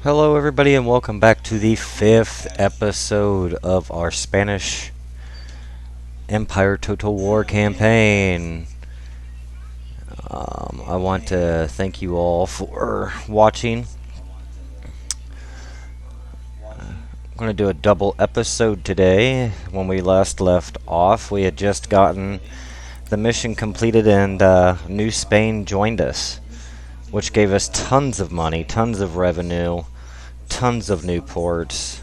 Hello, everybody, and welcome back to the 5th episode of our Spanish Empire Total War campaign. I want to thank you all for watching. I'm going to do a double episode today. When we last left off, we had just gotten the mission completed, and New Spain joined us, which gave us tons of money, tons of revenue, tons of new ports.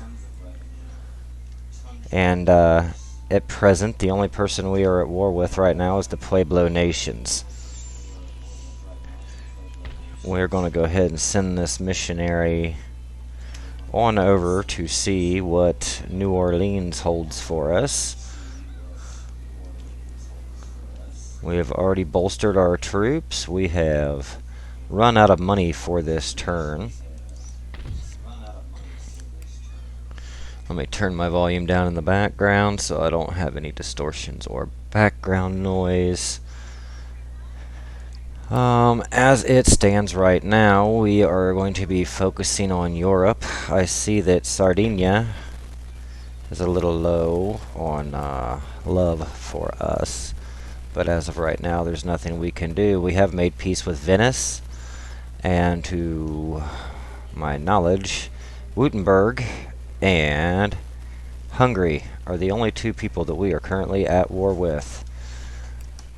And at present, the only person we are at war with right now is the Pueblo nations. We're going to go ahead and send this missionary on over to see what New Orleans holds for us. We have already bolstered our troops. We have run out of money for this turn. Let me turn my volume down in the background so I don't have any distortions or background noise. As it stands right now, we are going to be focusing on Europe. I see that Sardinia is a little low on love for us, but as of right now, there's nothing we can do. We have made peace with Venice, and to my knowledge, Wuttenberg and Hungary are the only two people that we are currently at war with.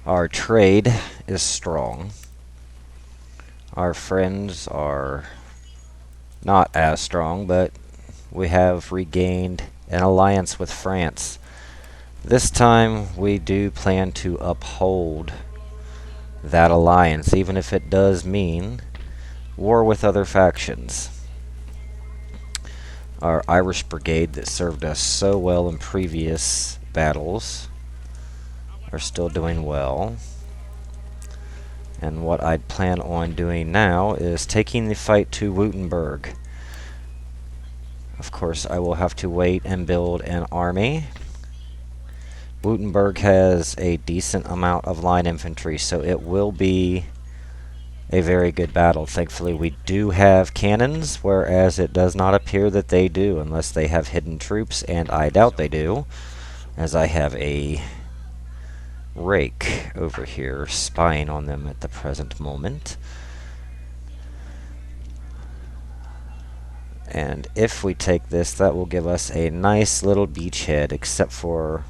Our trade is strong. Our friends are not as strong, but we have regained an alliance with France. This time we do plan to uphold that alliance, even if it does mean war with other factions. Our Irish brigade that served us so well in previous battles are still doing well. And what I'd plan on doing now is taking the fight to Wuttenberg. Of course, I will have to wait and build an army. Wuttenberg has a decent amount of line infantry, so it will be a very good battle. Thankfully, we do have cannons, whereas it does not appear that they do, unless they have hidden troops, and I doubt they do, as I have a rake over here spying on them at the present moment. And if we take this, that will give us a nice little beachhead, except for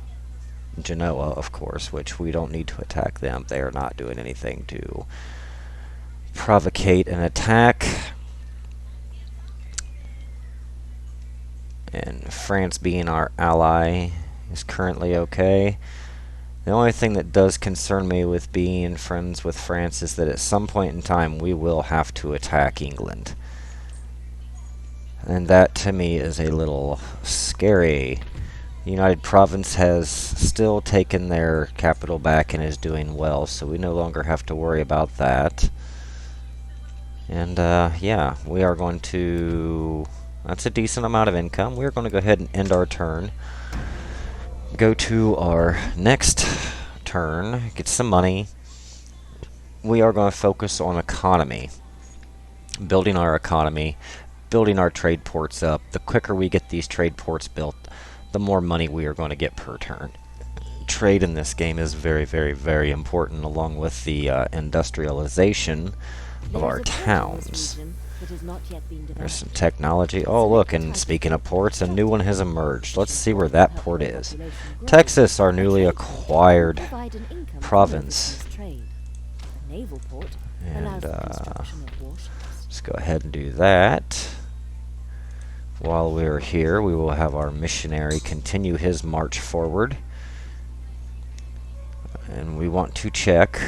Genoa, of course, which we don't need to attack them. They are not doing anything to provocate an attack. And France, being our ally, is currently okay. The only thing that does concern me with being friends with France is that at some point in time we will have to attack England. And that to me is a little scary. The United Province has still taken their capital back and is doing well, so we no longer have to worry about that. And yeah, we are going to... That's a decent amount of income. We're going to go ahead and end our turn. Go to our next turn, get some money. We are going to focus on economy. Building our economy, building our trade ports up. The quicker we get these trade ports built, the more money we are going to get per turn. Trade in this game is very, very, very important, along with the industrialization of our towns. There's some technology. Oh, look, and speaking of ports, a new one has emerged. Let's see where that port is. Texas, our newly acquired province. And let's go ahead and do that. While we're here, we will have our missionary continue his march forward. And we want to check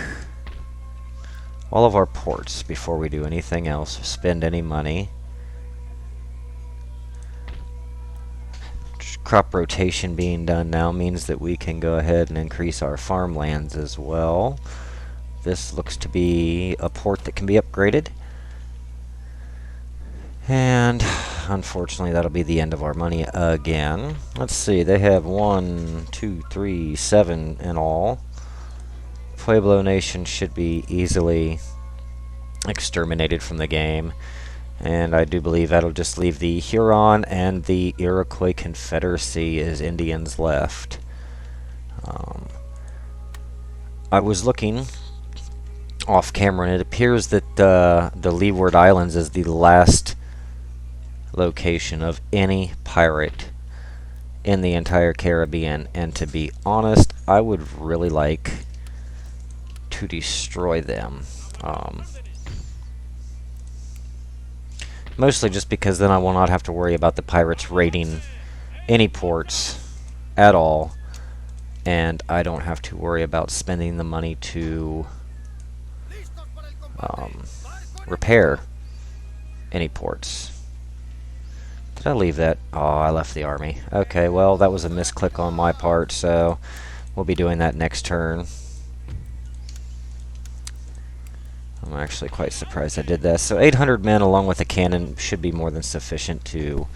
all of our ports before we do anything else, spend any money. Crop rotation being done now means that we can go ahead and increase our farmlands as well. This looks to be a port that can be upgraded. And unfortunately, that'll be the end of our money again. Let's see, they have 1, 2, 3, 7 in all. Pueblo Nation should be easily exterminated from the game. And I do believe that'll just leave the Huron and the Iroquois Confederacy as Indians left. I was looking off camera, and it appears that the Leeward Islands is the last location of any pirate in the entire Caribbean. And to be honest, I would really like to destroy them. Mostly just because then I will not have to worry about the pirates raiding any ports at all, and I don't have to worry about spending the money to repair any ports. Did I leave that? Oh, I left the army. Okay, well, that was a misclick on my part, so we'll be doing that next turn. I'm actually quite surprised I did that. So 800 men along with a cannon should be more than sufficient to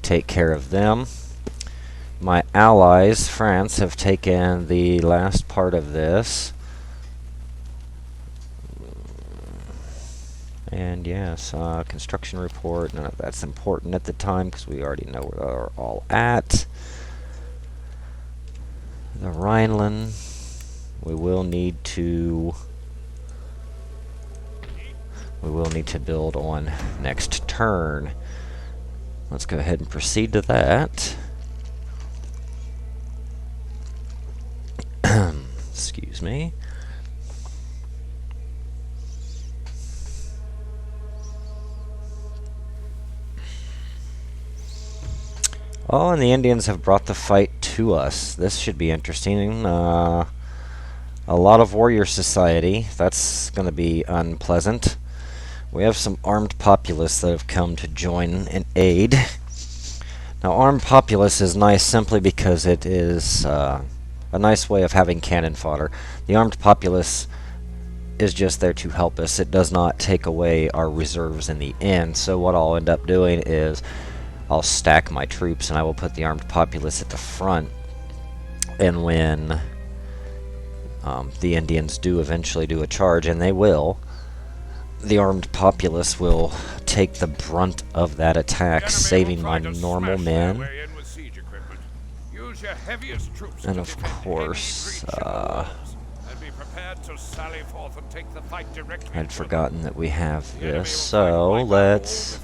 take care of them. My allies, France, have taken the last part of this. And yes, construction report, none of that's important at the time because we already know where they're all at. The Rhineland, we will need to build on next turn. Let's go ahead and proceed to that. Excuse me. Oh, and the Indians have brought the fight to us. This should be interesting. A lot of warrior society. That's going to be unpleasant. We have some armed populace that have come to join and aid. Now, armed populace is nice simply because it is a nice way of having cannon fodder. The armed populace is just there to help us. It does not take away our reserves in the end. So what I'll end up doing is I'll stack my troops and I will put the armed populace at the front. And when the Indians do eventually do a charge, and they will, the armed populace will take the brunt of that attack, saving my normal men. And of course, I'd forgotten that we have this, so let's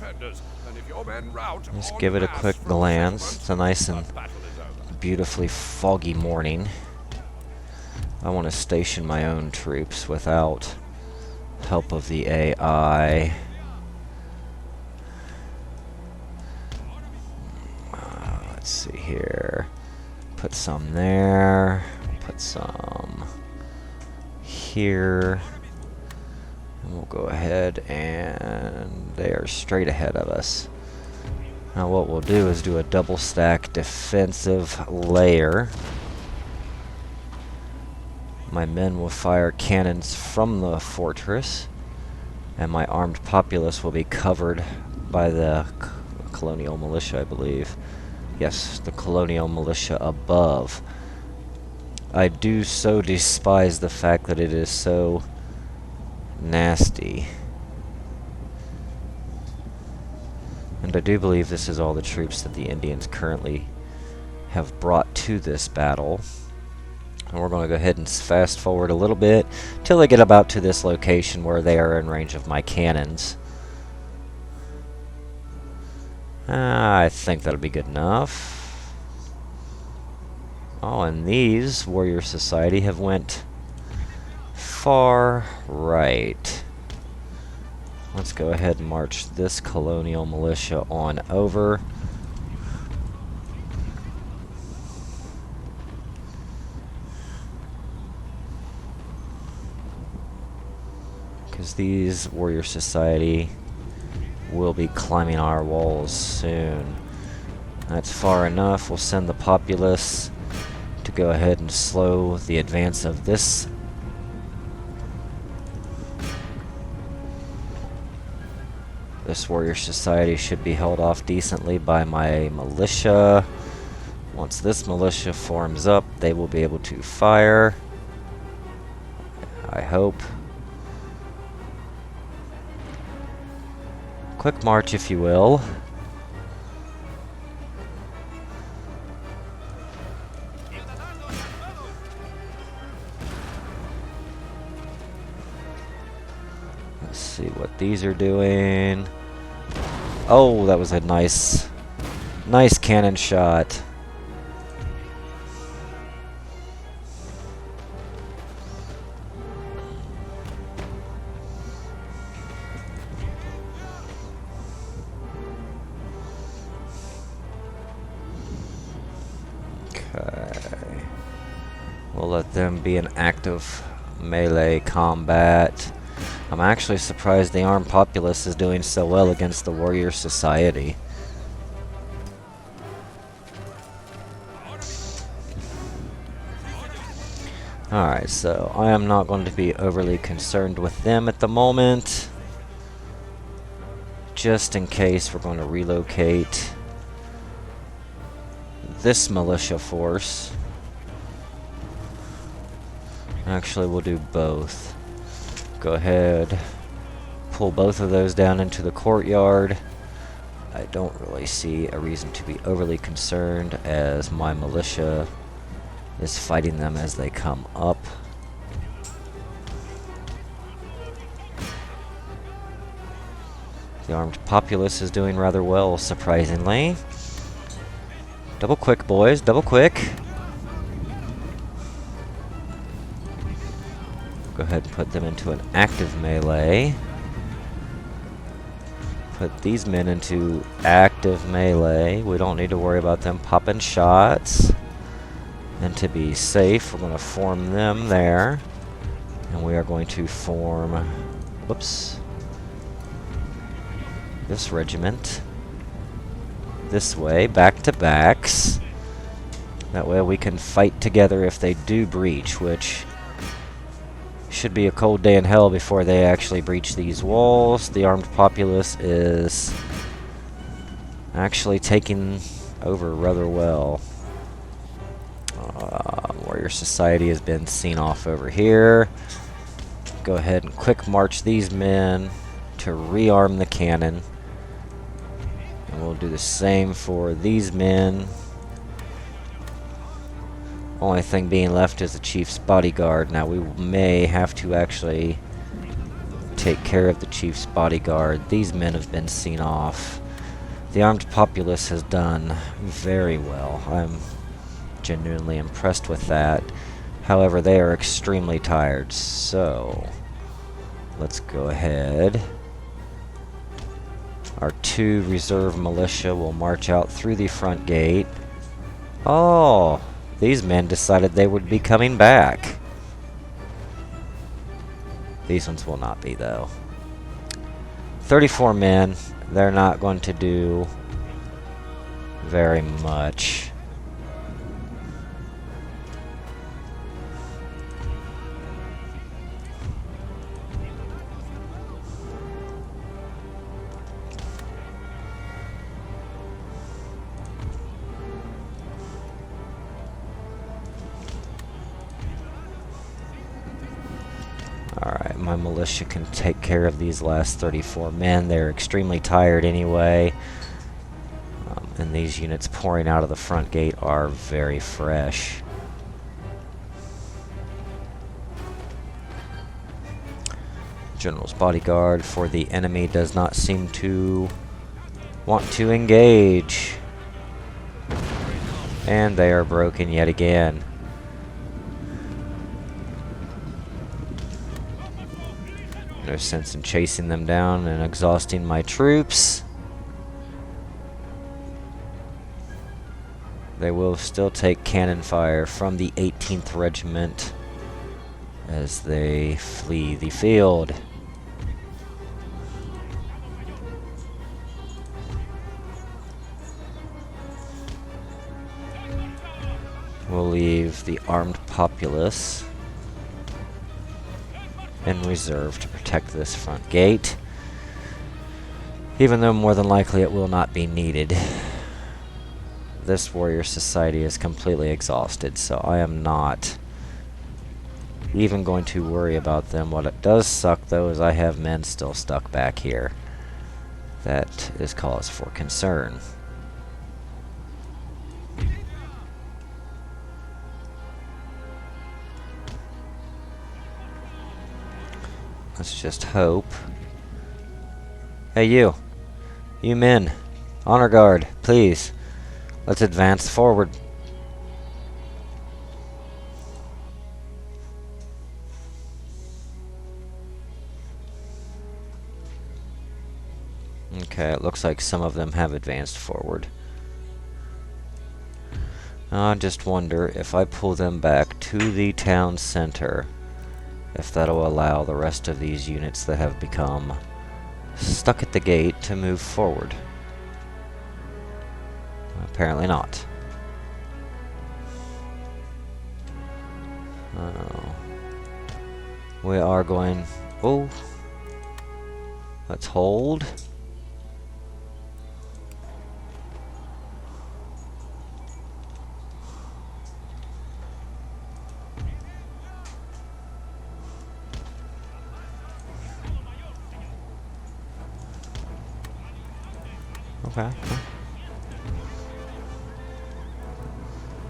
just give it a quick glance. It's a nice and beautifully foggy morning. I want to station my own troops without help of the AI. Let's see here. Put some there. Put some here. And we'll go ahead, and they are straight ahead of us. Now what we'll do is do a double stack defensive layer. My men will fire cannons from the fortress, and my armed populace will be covered by the colonial militia, I believe. Yes, the colonial militia above. I do so despise the fact that it is so nasty. And I do believe this is all the troops that the Indians currently have brought to this battle. And we're going to go ahead and fast forward a little bit till they get about to this location where they are in range of my cannons. I think that'll be good enough. Oh, and these warrior society have went far right. Let's go ahead and march this colonial militia on over. Because these warrior society will be climbing our walls soon. That's far enough. We'll send the populace to go ahead and slow the advance of this. This warrior society should be held off decently by my militia. Once this militia forms up, they will be able to fire. I hope. Of Quick march, if you will. Let's see what these are doing. Oh, that was a nice cannon shot. Okay. We'll let them be in active melee combat. I'm actually surprised the armed populace is doing so well against the warrior society. Alright, so I am not going to be overly concerned with them at the moment. Just in case, we're going to relocate this militia force. Actually, we'll do both. Go ahead, pull both of those down into the courtyard. I don't really see a reason to be overly concerned as my militia is fighting them as they come up. The armed populace is doing rather well, surprisingly. Double quick, boys, double quick. Go ahead and put them into an active melee. Put these men into active melee. We don't need to worry about them popping shots. And to be safe, we're going to form them there. And we are going to form, whoops, this regiment this way, back to backs. That way we can fight together if they do breach, which should be a cold day in hell before they actually breach these walls. The armed populace is actually taking over rather well. Warrior society has been seen off over here. Go ahead and quick march these men to rearm the cannon. And we'll do the same for these men. Only thing being left is the chief's bodyguard. Now we may have to actually take care of the chief's bodyguard. These men have been seen off. The armed populace has done very well. I'm genuinely impressed with that. However, they are extremely tired, so let's go ahead. Our 2 reserve militia will march out through the front gate. Oh, these men decided they would be coming back. These ones will not be, though. 34 men. They're not going to do very much. Alright, my militia can take care of these last 34 men. They're extremely tired anyway. And these units pouring out of the front gate are very fresh. General's bodyguard for the enemy does not seem to want to engage. And they are broken yet again. No sense in chasing them down and exhausting my troops. They will still take cannon fire from the 18th Regiment as they flee the field. We'll leave the armed populace in reserve to protect this front gate, even though more than likely it will not be needed. This warrior society is completely exhausted, so I am not even going to worry about them. What it does suck, though, is I have men still stuck back here. that is cause for concern. Let's just hope. Hey, you. You men. Honor guard, please. Let's advance forward. Okay, it looks like some of them have advanced forward. I just wonder if I pull them back to the town center, if that'll allow the rest of these units that have become stuck at the gate to move forward. Apparently not. We are going... Oh! Let's hold. Okay.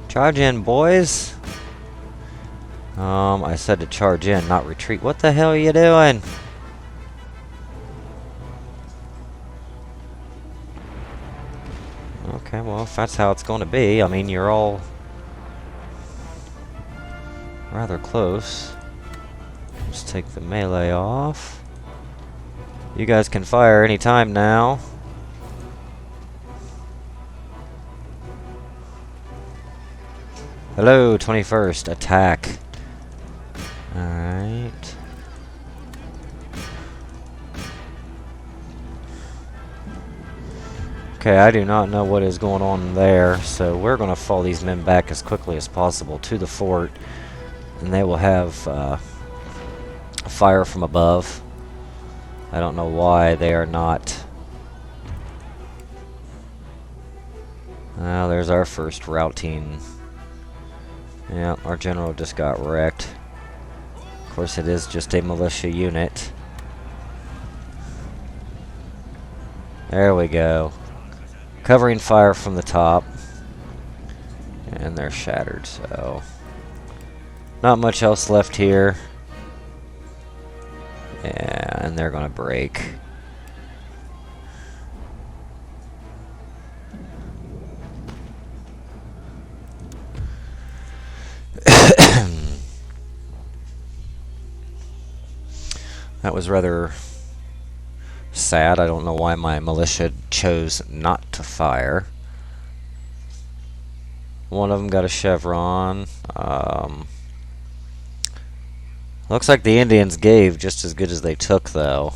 Charge in, boys. I said to charge in, not retreat. What the hell are you doing? Okay, well, if that's how it's going to be, I mean, you're all rather close. Let's take the melee off. You guys can fire anytime now. Hello, 21st, attack. Alright. Okay, I do not know what is going on there, so we're going to fall these men back as quickly as possible to the fort, and they will have fire from above. I don't know why they are not. There's our first routing. Yeah, our general just got wrecked. Of course, it is just a militia unit. There we go. Covering fire from the top. And they're shattered, so... Not much else left here. Yeah, and they're gonna break. That was rather sad. I don't know why my militia chose not to fire. One of them got a chevron. Looks like the Indians gave just as good as they took, though.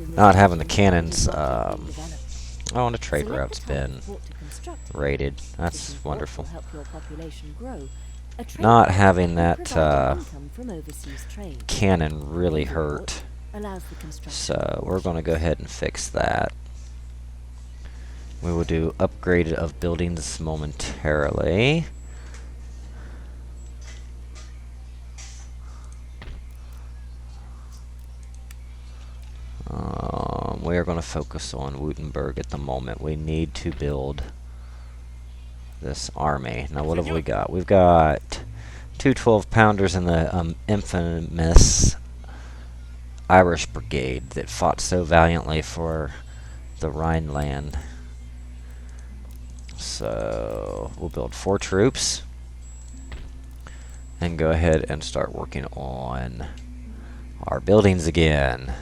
Not having the cannons on the trade route's been raided. That's wonderful. Not having that cannon really hurt. So we're going to go ahead and fix that. We will do upgrade of buildings momentarily. We are going to focus on Wuttenberg at the moment. We need to build this army. Now, what have we got? We've got two 12-pounders in the infamous Irish Brigade that fought so valiantly for the Rhineland. So, we'll build 4 troops and go ahead and start working on our buildings again.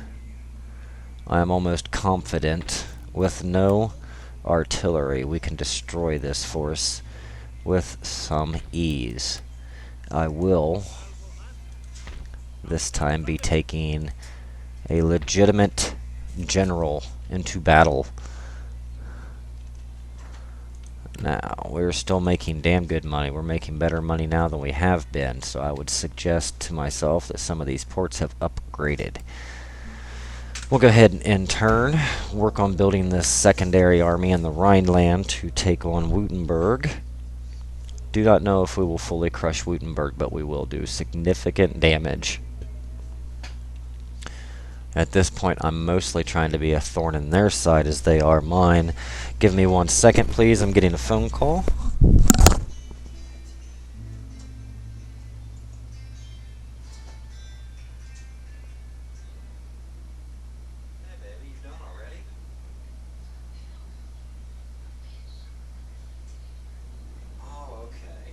I am almost confident with no artillery we can destroy this force with some ease. I will this time be taking a legitimate general into battle. Now, we're still making damn good money. We're making better money now than we have been, so I would suggest to myself that some of these ports have upgraded. We'll go ahead and in turn work on building this secondary army in the Rhineland to take on Wuttenberg do not know if we will fully crush Wuttenberg, but we will do significant damage. At this point, I'm mostly trying to be a thorn in their side as they are mine. Give me 1 second, please. I'm getting a phone call. Hey, baby, you done already? Oh, okay.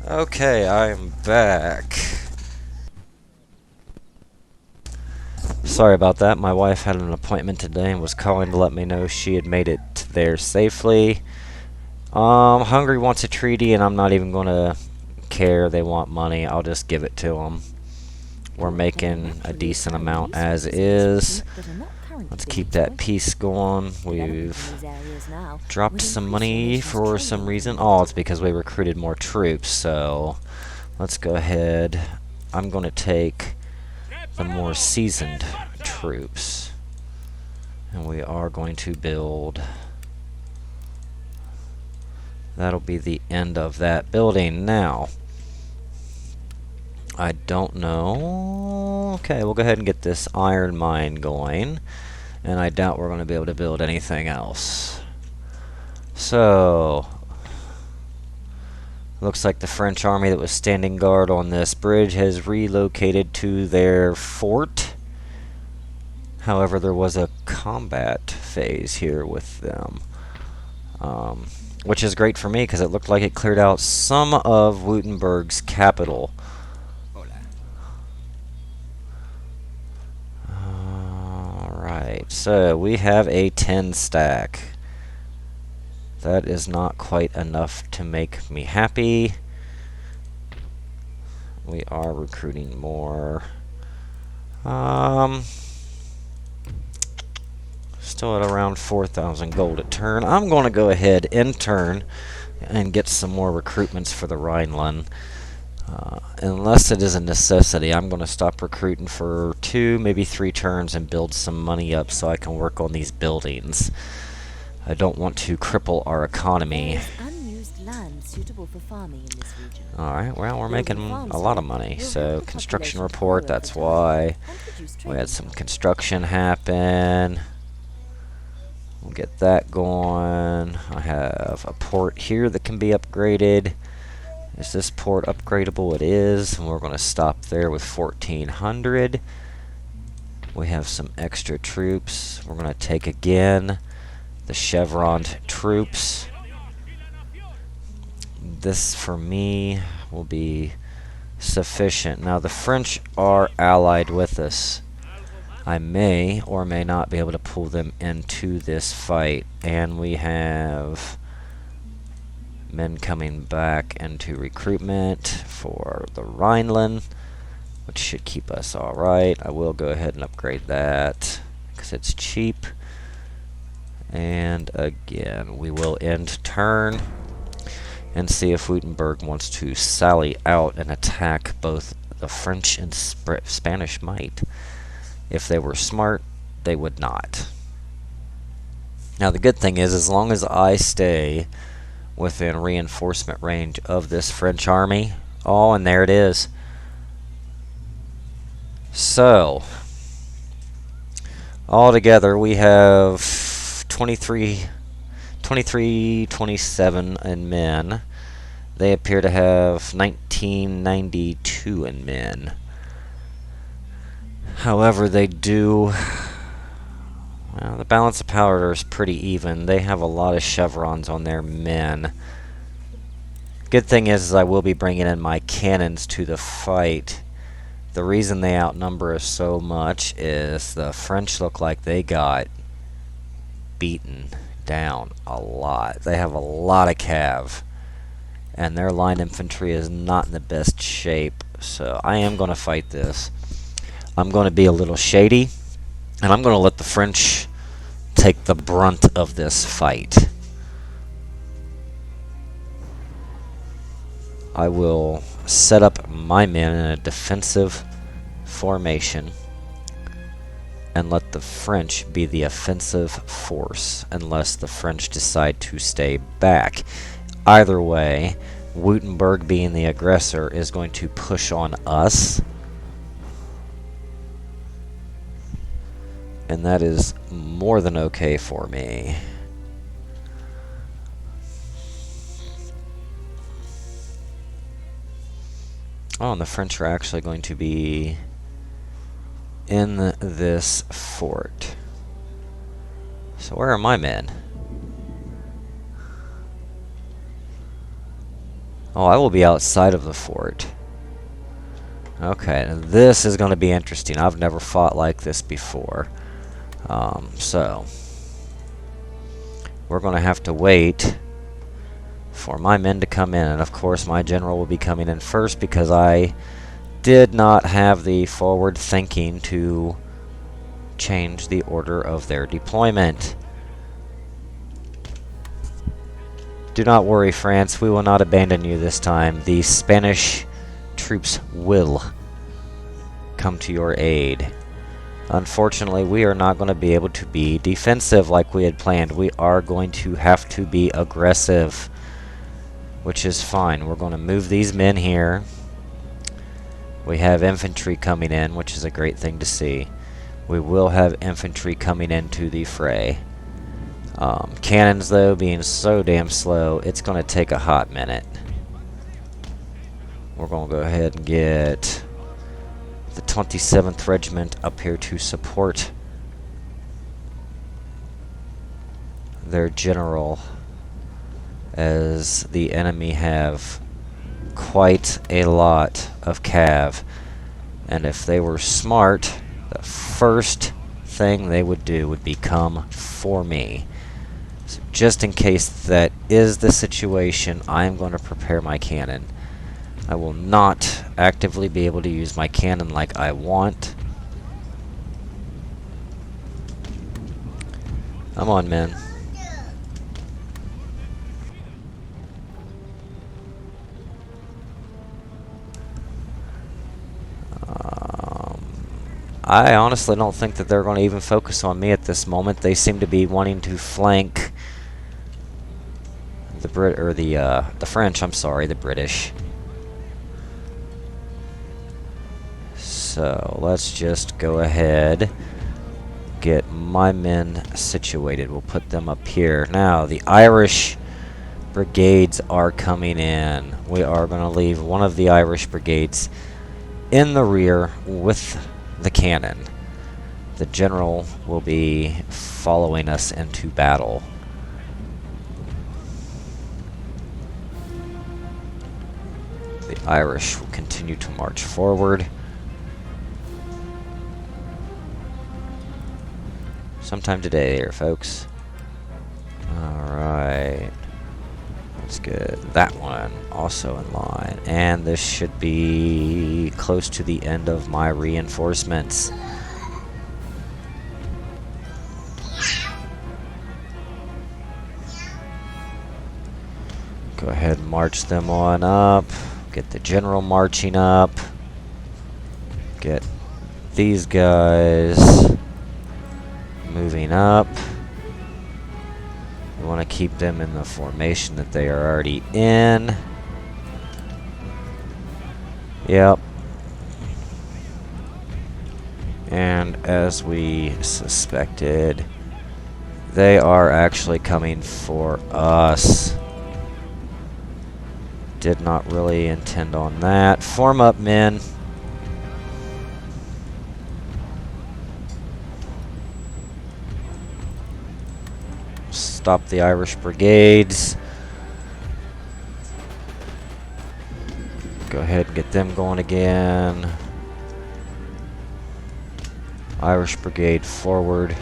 Okay, I'm back. Sorry about that. My wife had an appointment today and was calling to let me know she had made it there safely. Hungary wants a treaty, and I'm not even going to care. They want money. I'll just give it to them. We're making a decent amount as is. Let's keep that peace going. We've dropped some money for some reason. Oh, it's because we recruited more troops, so let's go ahead. I'm going to take the more seasoned troops, and we are going to build. That'll be the end of that building. Now, I don't know. Okay, we'll go ahead and get this iron mine going, and I doubt we're going to be able to build anything else. So, looks like the French army that was standing guard on this bridge has relocated to their fort. However, there was a combat phase here with them, which is great for me because it looked like it cleared out some of Wuttenberg's capital. Alright, so we have a 10 stack. That is not quite enough to make me happy. We are recruiting more. Still at around 4,000 gold a turn. I'm going to go ahead in turn and get some more recruitments for the Rhineland. Unless it is a necessity, I'm going to stop recruiting for 2, maybe 3 turns and build some money up so I can work on these buildings. I don't want to cripple our economy. Alright, well, we're making a lot of money. So, construction report, that's why we had some construction happen. We'll get that going. I have a port here that can be upgraded. Is this port upgradable? It is. And we're going to stop there with 1,400. We have some extra troops. We're going to take again the chevroned troops. This, for me, will be sufficient. Now, the French are allied with us. I may or may not be able to pull them into this fight. And we have men coming back into recruitment for the Rhineland, which should keep us alright. I will go ahead and upgrade that because it's cheap. And again, we will end turn and see if Wuttenberg wants to sally out and attack both the French and Spanish might. If they were smart, they would not. Now, the good thing is, as long as I stay within reinforcement range of this French army, oh, and there it is. So, Altogether, we have 27 in men. They appear to have 1992 in men. However, they do... Well, the balance of power is pretty even. They have a lot of chevrons on their men. Good thing is I will be bringing in my cannons to the fight. The reason they outnumber us so much is the French look like they got beaten down a lot. They have a lot of cav, and their line infantry is not in the best shape. So I am going to fight this. I'm going to be a little shady, and I'm going to let the French take the brunt of this fight. I will set up my men in a defensive formation and let the French be the offensive force unless the French decide to stay back. Either way, Wuttenberg being the aggressor is going to push on us, and that is more than okay for me. Oh, and the French are actually going to be in this fort. So where are my men? Oh, I will be outside of the fort. Okay, this is going to be interesting. I've never fought like this before. So we're going to have to wait for my men to come in. And of course, my general will be coming in first because I did not have the forward thinking to change the order of their deployment. Do not worry, France. We will not abandon you this time. The Spanish troops will come to your aid. Unfortunately, we are not going to be able to be defensive like we had planned. We are going to have to be aggressive, which is fine. We're going to move these men here. We have infantry coming in, which is a great thing to see. We will have infantry coming into the fray. Cannons, though, being so damn slow, it's going to take a hot minute. We're going to go ahead and get the 27th Regiment up here to support their general, as the enemy have quite a lot of cav, and if they were smart, the first thing they would do would be come for me. So just in case that is the situation, I am going to prepare my cannon. I will not actively be able to use my cannon like I want. Come on, men. I honestly don't think that they're going to even focus on me at this moment. They seem to be wanting to flank the French. I'm sorry, the British. So let's just go ahead, get my men situated. We'll put them up here. Now the Irish brigades are coming in. We are going to leave one of the Irish brigades in the rear with the cannon. The general will be following us into battle. The Irish will continue to march forward. Sometime today here, folks. Alright. That's good. That one also in line. And this should be close to the end of my reinforcements. Go ahead and march them on up. Get the general marching up. Get these guys moving up. We want to keep them in the formation that they are already in. Yep. And as we suspected, they are actually coming for us. Did not really intend on that. Form up, men. Stop the Irish brigades. Go ahead and get them going again. Irish brigade forward.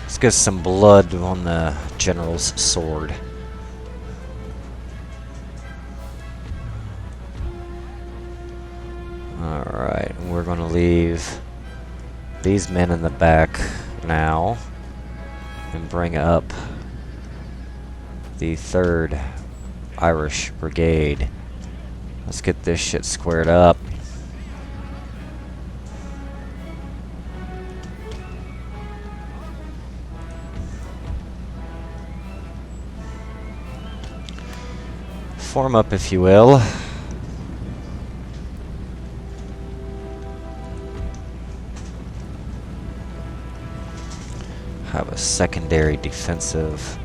Let's get some blood on the general's sword. Alright, we're going to leave these men in the back now and bring up the 3rd Irish Brigade. Let's get this shit squared up. Form up, if you will. Have a secondary defensive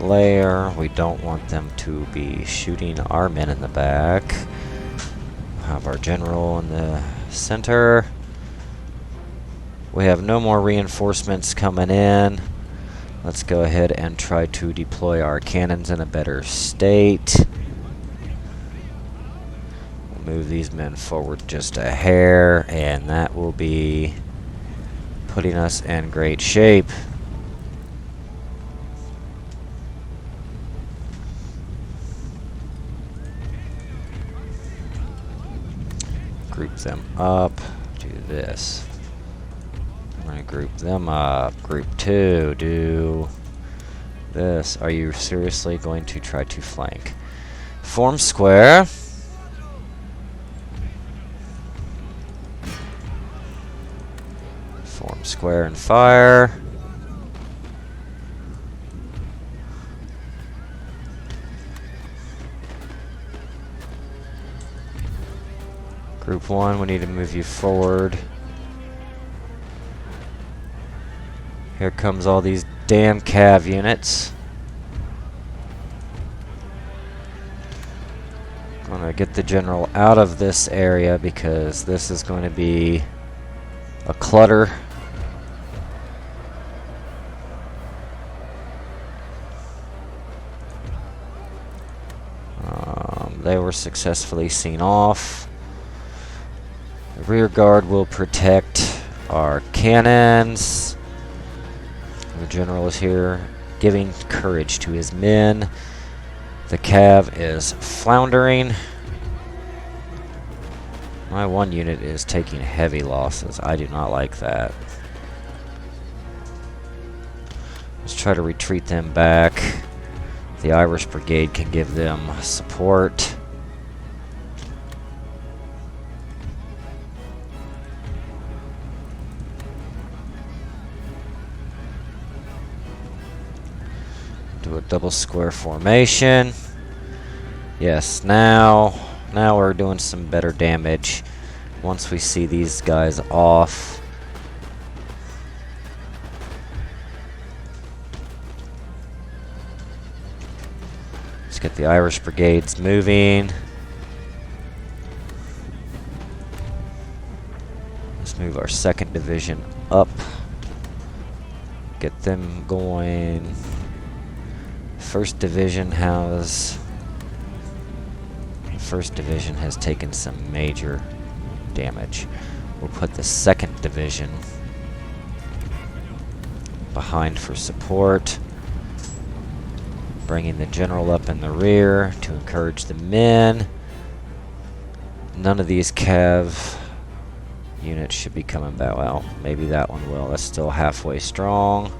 layer. We don't want them to be shooting our men in the back. Have our general in the center. We have no more reinforcements coming in. Let's go ahead and try to deploy our cannons in a better state. We'll move these men forward just a hair, and that will be putting us in great shape. Group them up. Do this. I'm going to group them up. Group 2. Do this. Are you seriously going to try to flank? Form square. Form square and fire. Group 1, we need to move you forward. Here comes all these damn cav units. Gonna get the general out of this area because this is going to be a clutter. They were successfully seen off. The rear guard will protect our cannons. The general is here giving courage to his men. The cav is floundering. My one unit is taking heavy losses. I do not like that. Let's try to retreat them back. The Irish Brigade can give them support. Do a double square formation. Yes, now we're doing some better damage. Once we see these guys off. Let's get the Irish Brigades moving. Let's move our 2nd Division up. Get them going. 1st Division has... The 1st Division has taken some major damage. We'll put the 2nd Division behind for support. Bringing the general up in the rear to encourage the men. None of these cav units should be coming back. Well, maybe that one will. That's still halfway strong.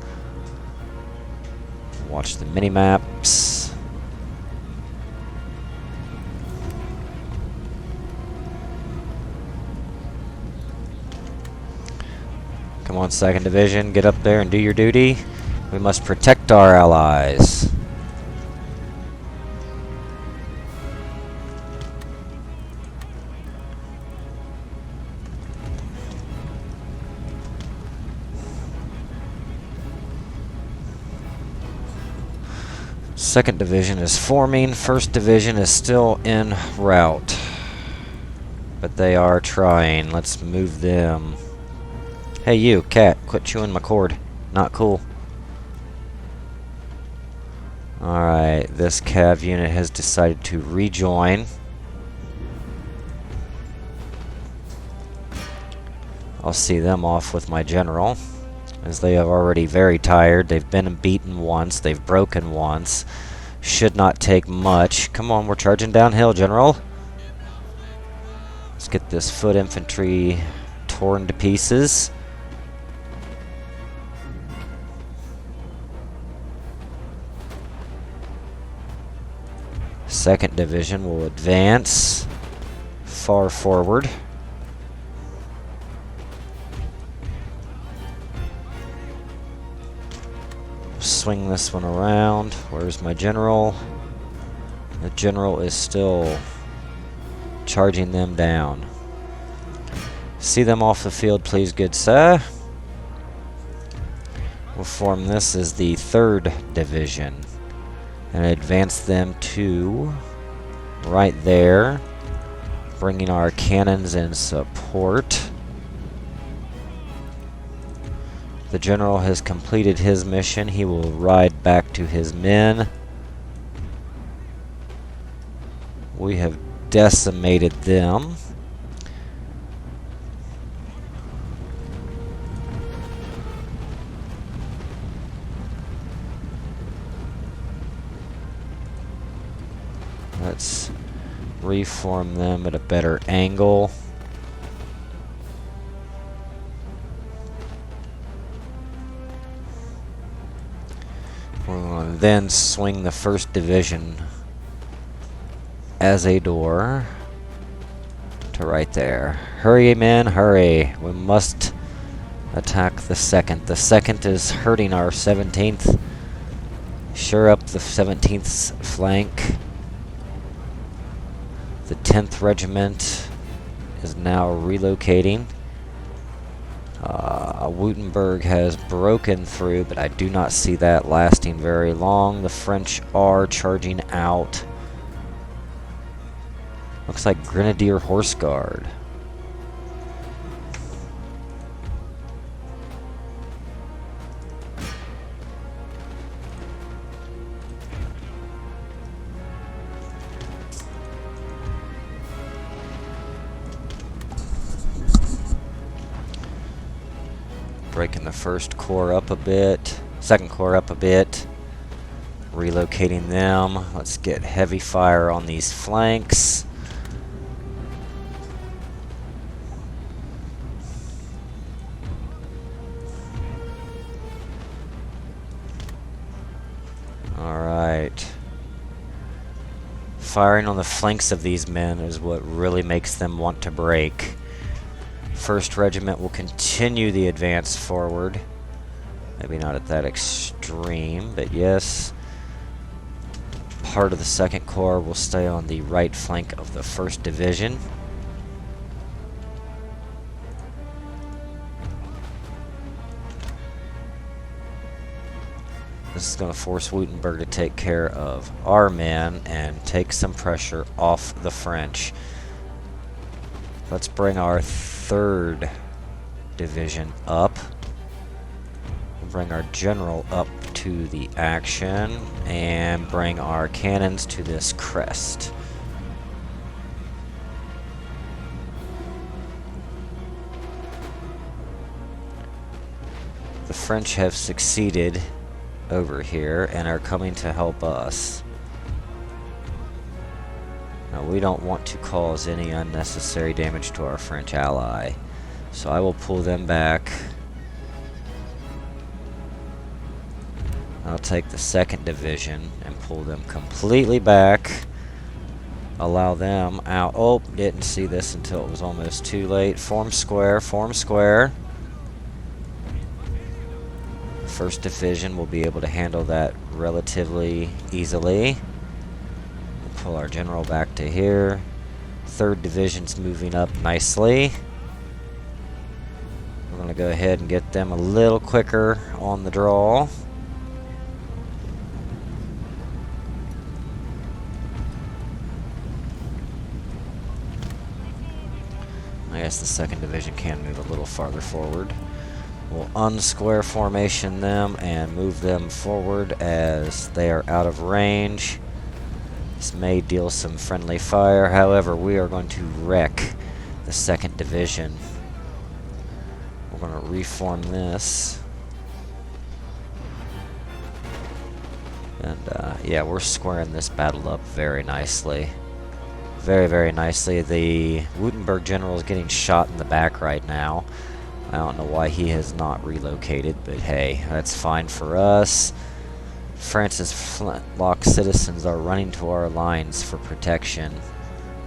Watch the mini-maps. Come on, 2nd Division, get up there and do your duty. We must protect our allies. Second Division is forming. 1st Division is still en route. But they are trying. Let's move them. Hey you, cat, quit chewing my cord. Not cool. Alright, this cav unit has decided to rejoin. I'll see them off with my general, as they are already very tired. They've been beaten once, they've broken once. Should not take much. Come on, we're charging downhill, general. Let's get this foot infantry torn to pieces. Second Division will advance far forward. Swing this one around. Where's my general? The general is still charging them down. See them off the field, please, good sir. We'll form this as the 3rd Division and advance them to right there, bringing our cannons in support. The general has completed his mission. He will ride back to his men. We have decimated them. Let's reform them at a better angle. We're going to then swing the 1st Division as a door to right there. Hurry, men, hurry. We must attack the 2nd. The 2nd is hurting our 17th. Sure up the 17th's flank. The 10th Regiment is now relocating. Wuttenberg has broken through, but I do not see that lasting very long. The French are charging out. Looks like Grenadier Horse Guard. Breaking the 1st Corps up a bit, 2nd Corps up a bit, relocating them. Let's get heavy fire on these flanks. Alright. Firing on the flanks of these men is what really makes them want to break. 1st Regiment will continue the advance forward. Maybe not at that extreme, but yes. Part of the 2nd Corps will stay on the right flank of the 1st Division. This is going to force Wuttenberg to take care of our men and take some pressure off the French. Let's bring our 3rd Division up. We'll bring our general up to the action and bring our cannons to this crest. The French have succeeded over here and are coming to help us. Now, we don't want to cause any unnecessary damage to our French ally, so I will pull them back. I'll take the 2nd Division and pull them completely back. Allow them out. Oh, didn't see this until it was almost too late. Form square, form square. First Division will be able to handle that relatively easily. We'll pull our general back to here. 3rd Division's moving up nicely. We're going to go ahead and get them a little quicker on the draw. I guess the 2nd Division can move a little farther forward. We'll unsquare formation them and move them forward as they are out of range. This may deal some friendly fire, however, we are going to wreck the 2nd Division. We're going to reform this. And yeah, we're squaring this battle up very nicely. Very, very nicely. The Wuttenberg general is getting shot in the back right now. I don't know why he has not relocated, but hey, that's fine for us. France's flintlock citizens are running to our lines for protection.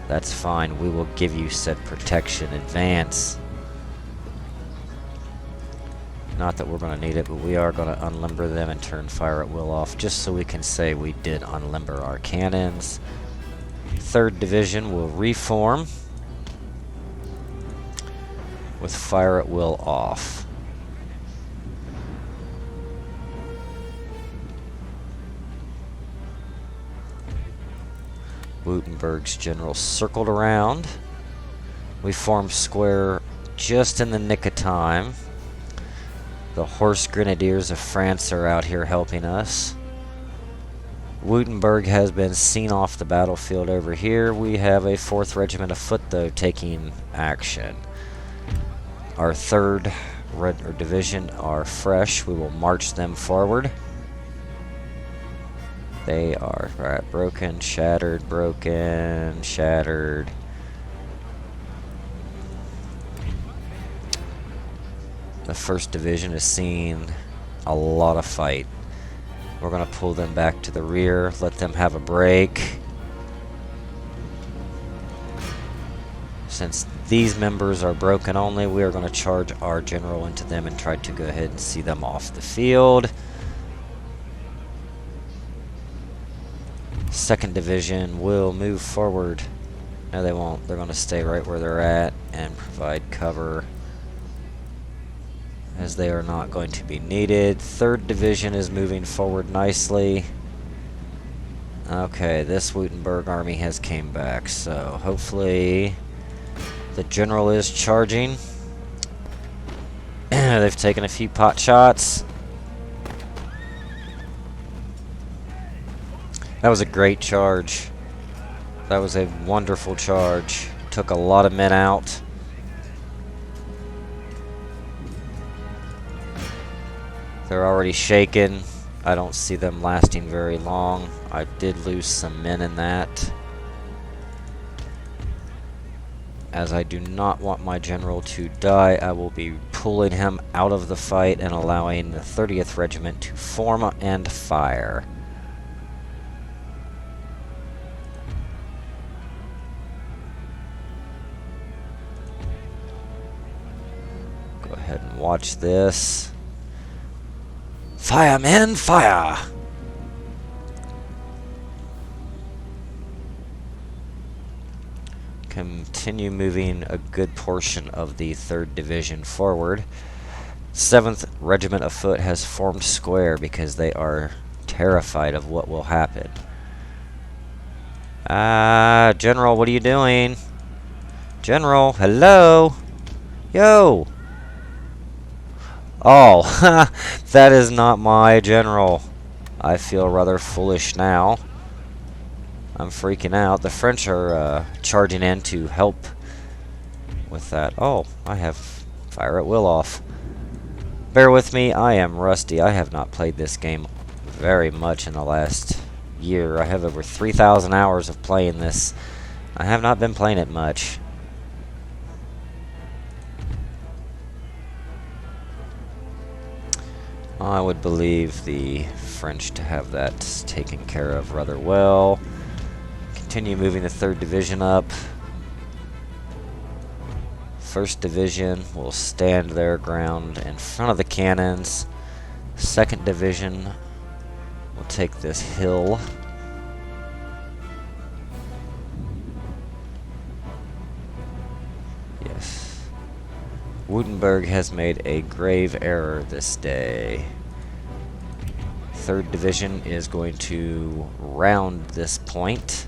That's fine. We will give you said protection. Advance. Not that we're going to need it, but we are going to unlimber them and turn fire at will off, just so we can say we did unlimber our cannons. 3rd Division will reform with fire at will off. Wuttenberg's general circled around. We formed square just in the nick of time. The Horse Grenadiers of France are out here helping us. Wuttenberg has been seen off the battlefield over here. We have a 4th Regiment of Foot, though, taking action. Our 3rd Division are fresh. We will march them forward. They are broken, shattered, broken, shattered. The 1st Division is seeing a lot of fight. We're going to pull them back to the rear, let them have a break. Since these members are broken only, we are going to charge our general into them and try to go ahead and see them off the field. 2nd Division will move forward. No, they won't. They're going to stay right where they're at and provide cover, as they are not going to be needed. 3rd Division is moving forward nicely. Okay, this Wuttenberg army has came back, so hopefully the general is charging. They've taken a few pot shots. That was a great charge. That was a wonderful charge. Took a lot of men out. They're already shaken. I don't see them lasting very long. I did lose some men in that, as I do not want my general to die. I will be pulling him out of the fight and allowing the 30th Regiment to form and fire. Go ahead and watch this. Fire, men, fire! Continue moving a good portion of the 3rd Division forward. 7th Regiment of Foot has formed square because they are terrified of what will happen. General, what are you doing? General, hello? Yo! Oh, that is not my general. I feel rather foolish now. I'm freaking out. The French are charging in to help with that. Oh, I have fire at will off. Bear with me, I am rusty. I have not played this game very much in the last year. I have over 3,000 hours of playing this. I have not been playing it much. I would believe the French to have that taken care of rather well. Continue moving the 3rd Division up. 1st Division will stand their ground in front of the cannons. 2nd Division will take this hill. Yes. Wuttenberg has made a grave error this day. 3rd Division is going to round this point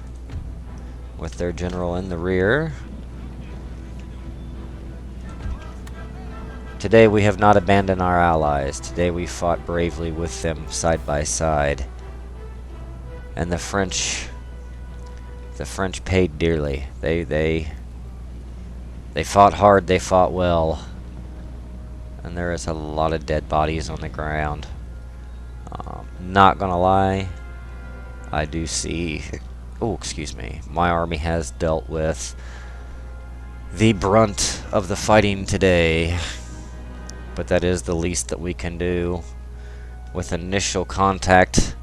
with their general in the rear. Today we have not abandoned our allies. Today we fought bravely with them side by side. And the French paid dearly. They fought hard, they fought well. And there is a lot of dead bodies on the ground. Not gonna lie, I do see, oh excuse me, my army has dealt with the brunt of the fighting today. But that is the least that we can do. With initial contact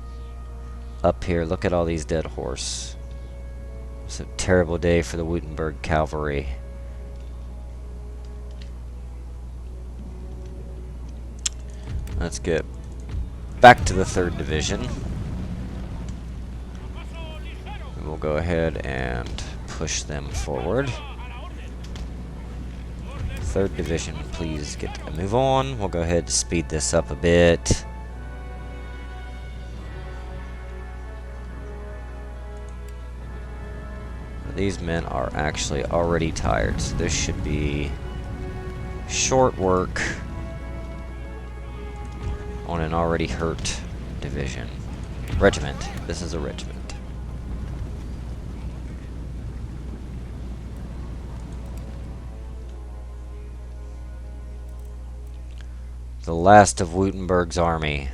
up here, look at all these dead horse. It's a terrible day for the Wuttenberg cavalry. Let's get back to the 3rd Division. We'll go ahead and push them forward. 3rd Division, please get a move on. We'll go ahead and speed this up a bit. These men are actually already tired, so this should be short work on an already hurt division. Regiment. This is a regiment. The last of Wuttenberg's army.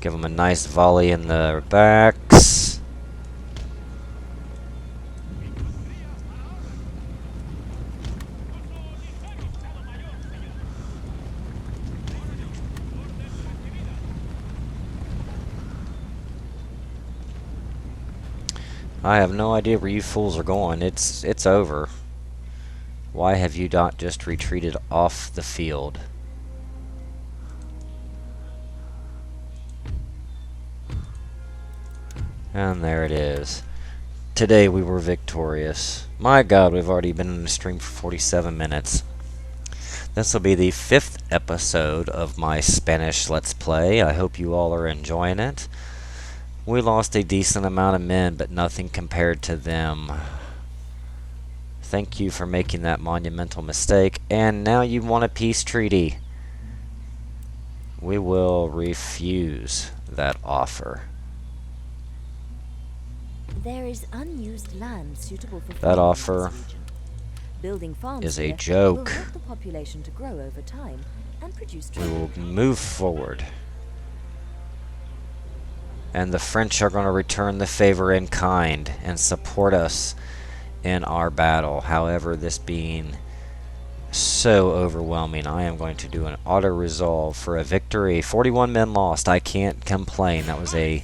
Give them a nice volley in the backs. I have no idea where you fools are going. It's over. Why have you not just retreated off the field? And there it is. Today we were victorious. My God, we've already been in the stream for 47 minutes. This will be the 5th episode of my Spanish Let's Play. I hope you all are enjoying it. We lost a decent amount of men, but nothing compared to them. Thank you for making that monumental mistake. And now you want a peace treaty. We will refuse that offer. There is unused land suitable for that offer building farms is a here joke. will help the population to grow over time and produce We will move forward. And the French are going to return the favor in kind and support us in our battle. However, this being so overwhelming, I am going to do an auto-resolve for a victory. 41 men lost. I can't complain. That was a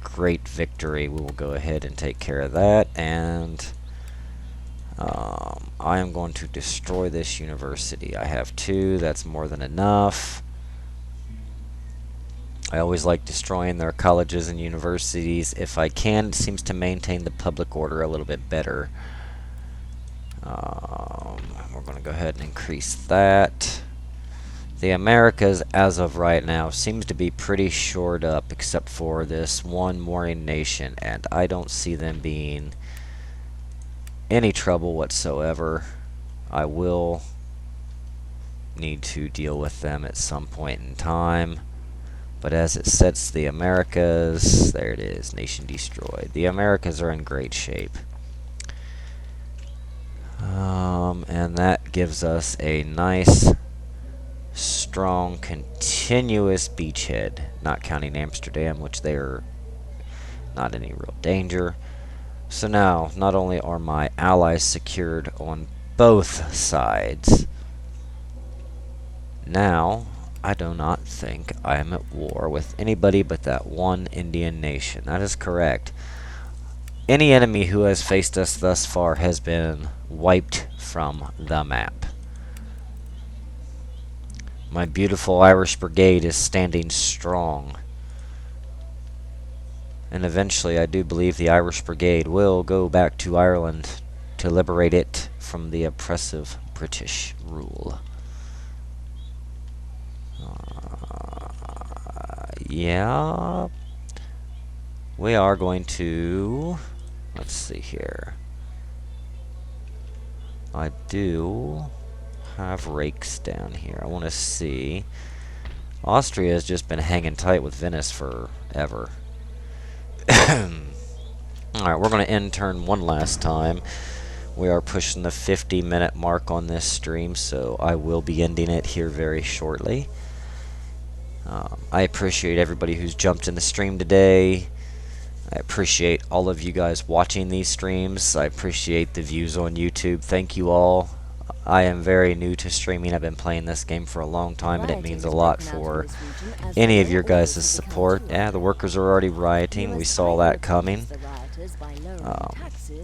great victory. We will go ahead and take care of that. And I am going to destroy this university. I have 2. That's more than enough. I always like destroying their colleges and universities if I can. It seems to maintain the public order a little bit better. We're going to go ahead and increase that. The Americas, as of right now, seems to be pretty shored up, except for this one warring nation, and I don't see them being any trouble whatsoever. I will need to deal with them at some point in time. But as it sets the Americas, there it is, nation destroyed. The Americas are in great shape. And that gives us a nice, strong, continuous beachhead, not counting Amsterdam, which they are not any real danger. So now, not only are my allies secured on both sides, now I do not think I am at war with anybody but that one Indian nation. That is correct. Any enemy who has faced us thus far has been wiped from the map. My beautiful Irish Brigade is standing strong. And eventually, I do believe the Irish Brigade will go back to Ireland to liberate it from the oppressive British rule. Yeah. We are going to... Let's see here. I do have rakes down here. I want to see. Austria has just been hanging tight with Venice forever. Alright, we're going to end turn one last time. We are pushing the 50-minute mark on this stream, so I will be ending it here very shortly. I appreciate everybody who's jumped in the stream today. I appreciate all of you guys watching these streams. I appreciate the views on YouTube. Thank you all. I am very new to streaming. I've been playing this game for a long time, and it means a lot for any of your guys' support. Yeah, the workers are already rioting. We saw that coming.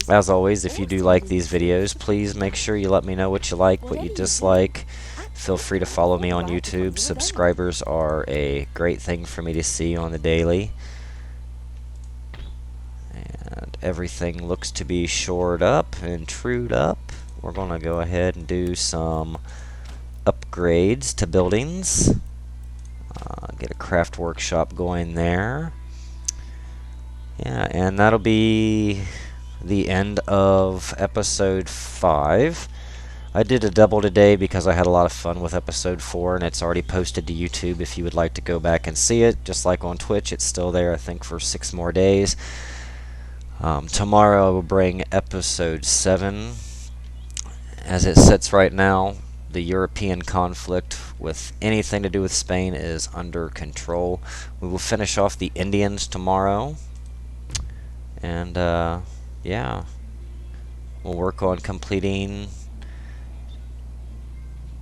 As always, if you do like these videos, please make sure you let me know what you like, what you dislike. Feel free to follow me on YouTube. Subscribers are a great thing for me to see on the daily. And everything looks to be shored up and trued up. We're going to go ahead and do some upgrades to buildings. Get a craft workshop going there. Yeah, and that'll be the end of episode 5. I did a double today because I had a lot of fun with episode 4, and it's already posted to YouTube if you would like to go back and see it. Just like on Twitch, it's still there, I think, for 6 more days. Tomorrow I will bring episode 7. As it sits right now, the European conflict with anything to do with Spain is under control. We will finish off the Indians tomorrow. And, yeah. We'll work on completing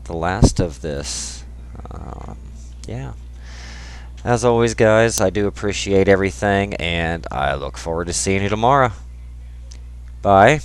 the last of this. Yeah. As always, guys, I do appreciate everything, and I look forward to seeing you tomorrow. Bye.